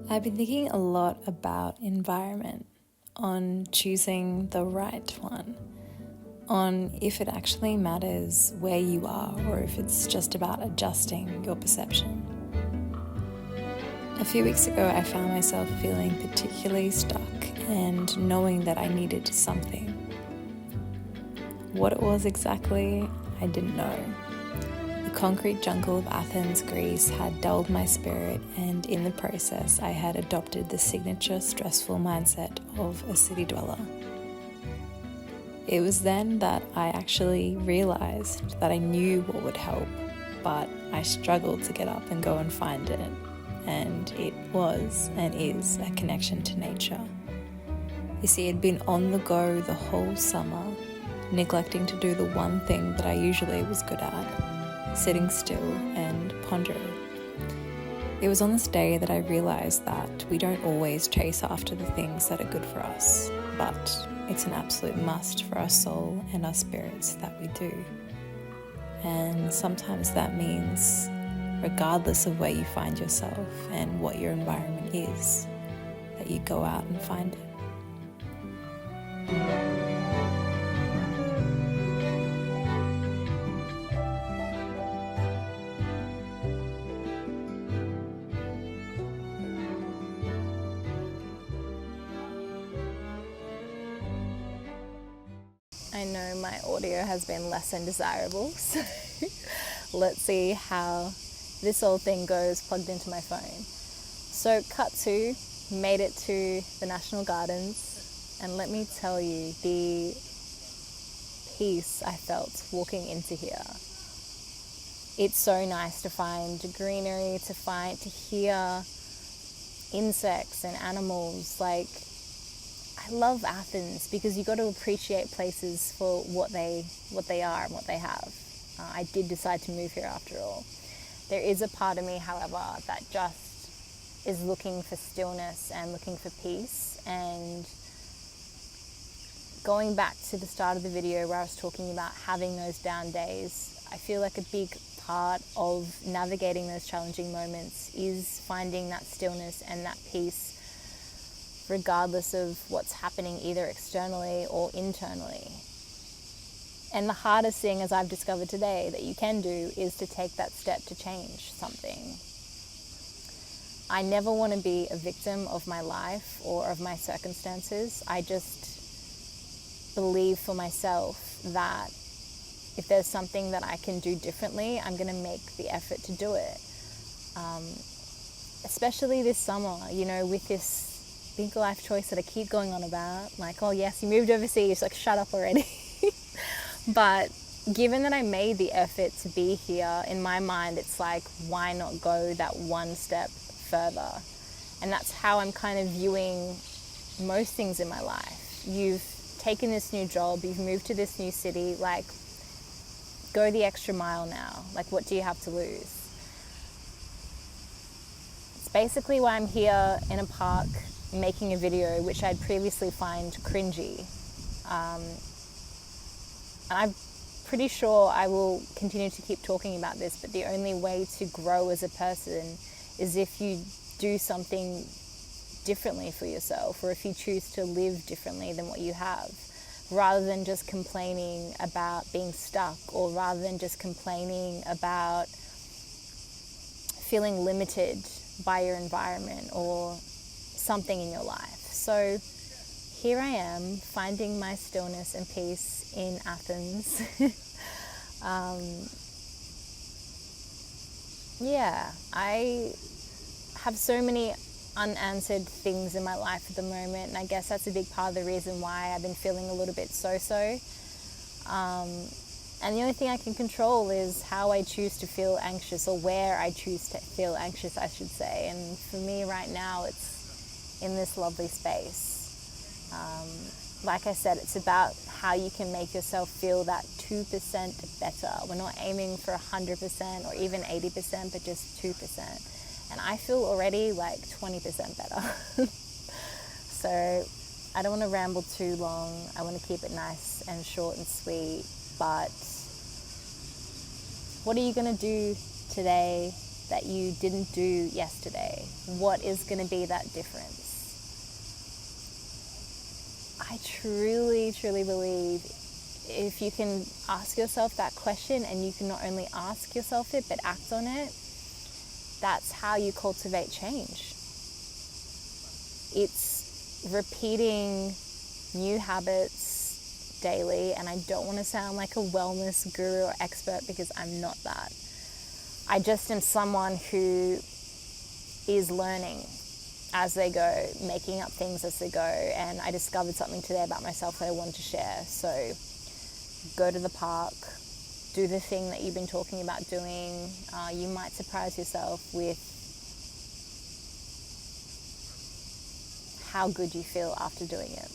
I've been thinking a lot about environment, on choosing the right one, on if it actually matters where you are or if it's just about adjusting your perception. A few weeks ago, I found myself feeling particularly stuck and knowing that I needed something. What it was exactly, I didn't know. The concrete jungle of Athens, Greece had dulled my spirit, and in the process I had adopted the signature stressful mindset of a city dweller. It was then that I actually realised that I knew what would help, but I struggled to get up and go and find it, and it was and is a connection to nature. You see, I'd been on the go the whole summer, neglecting to do the one thing that I usually was good at, sitting still and pondering. It was on this day that I realised that we don't always chase after the things that are good for us, but it's an absolute must for our soul and our spirits that we do. And sometimes that means, regardless of where you find yourself and what your environment is, that you go out and find it. I know my audio has been less than desirable, so let's see how this whole thing goes plugged into my phone. So cut to, made it to the National Gardens, and let me tell you the peace I felt walking into here. It's so nice to find greenery, to hear insects and animals. I love Athens because you got to appreciate places for what they are and what they have. I did decide to move here after all. There is a part of me, however, that just is looking for stillness and looking for peace. And going back to the start of the video where I was talking about having those down days, I feel like a big part of navigating those challenging moments is finding that stillness and that peace, regardless of what's happening either externally or internally. And the hardest thing, as I've discovered today, that you can do is to take that step to change something. I never want to be a victim of my life or of my circumstances. I just believe for myself that if there's something that I can do differently, I'm going to make the effort to do it. Especially this summer, with this big life choice that I keep going on about, like, oh yes, you moved overseas, like shut up already. But given that I made the effort to be here, in my mind it's like, why not go that one step further? And that's how I'm kind of viewing most things in my life. You've taken this new job, you've moved to this new city, like go the extra mile now. Like, what do you have to lose? It's basically why I'm here in a park making a video which I'd previously find cringy. And I'm pretty sure I will continue to keep talking about this, but the only way to grow as a person is if you do something differently for yourself, or if you choose to live differently than what you have, rather than just complaining about being stuck, or rather than just complaining about feeling limited by your environment or something in your life. So here I am, finding my stillness and peace in Athens. I have so many unanswered things in my life at the moment, and I guess that's a big part of the reason why I've been feeling a little bit so-so. And the only thing I can control is how I choose to feel anxious, or where I choose to feel anxious, I should say. And for me right now, it's in this lovely space. Like I said, it's about how you can make yourself feel that 2% better. We're not aiming for 100% or even 80%, but just 2%. And I feel already like 20% better. So I don't want to ramble too long. I want to keep it nice and short and sweet. But what are you going to do today that you didn't do yesterday? What is going to be that difference? I truly, truly believe if you can ask yourself that question, and you can not only ask yourself it but act on it, that's how you cultivate change. It's repeating new habits daily, and I don't want to sound like a wellness guru or expert because I'm not that. I just am someone who is learning as they go, making up things as they go, and I discovered something today about myself that I wanted to share. So go to the park, do the thing that you've been talking about doing. You might surprise yourself with how good you feel after doing it.